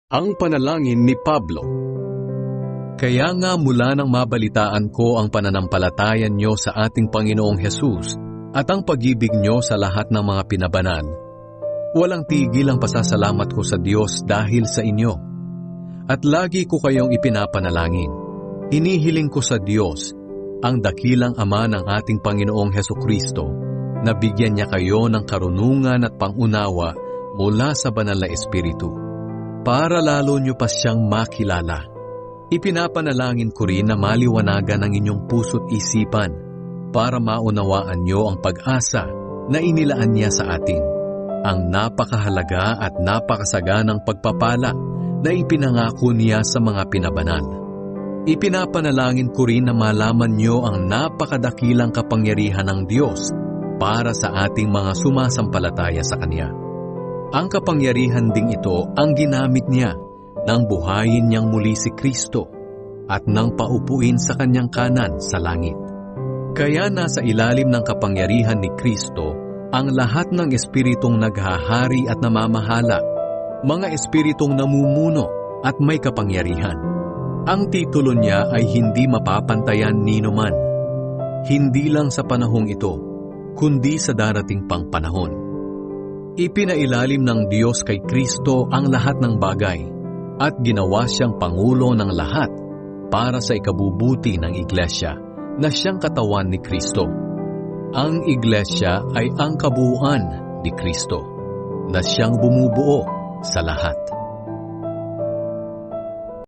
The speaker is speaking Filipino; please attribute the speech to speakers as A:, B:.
A: Ang panalangin ni Pablo. Kaya nga mula nang mabalitaan ko ang pananampalatayan nyo sa ating Panginoong Hesus at ang pag-ibig nyo sa lahat ng mga pinabanan, walang tigil ang pasasalamat ko sa Diyos dahil sa inyo. At lagi ko kayong ipinapanalangin. Hinihiling ko sa Diyos, ang dakilang Ama ng ating Panginoong Hesukristo, na bigyan niya kayo ng karunungan at pangunawa mula sa banal na Espiritu, para lalo nyo pa siyang makilala. Ipinapanalangin ko rin na maliwanagan ang inyong puso't isipan para maunawaan nyo ang pag-asa na inilaan niya sa atin, ang napakahalaga at napakasaganang pagpapala na ipinangako niya sa mga pinabanal. Ipinapanalangin ko rin na malaman nyo ang napakadakilang kapangyarihan ng Diyos para sa ating mga sumasampalataya sa Kanya. Ang kapangyarihan ding ito ang ginamit niya nang buhayin niyang muli si Kristo at nang paupuin sa Kanyang kanan sa langit. Kaya nasa ilalim ng kapangyarihan ni Kristo ang lahat ng espiritong naghahari at namamahala, mga espiritong namumuno at may kapangyarihan. Ang titulo niya ay hindi mapapantayan ninuman, hindi lang sa panahong ito, kundi sa darating pang panahon. Ipinailalim ng Diyos kay Kristo ang lahat ng bagay at ginawa siyang pangulo ng lahat para sa ikabubuti ng Iglesia na siyang katawan ni Kristo. Ang Iglesia ay ang kabuuan ni Kristo na siyang bumubuo sa lahat.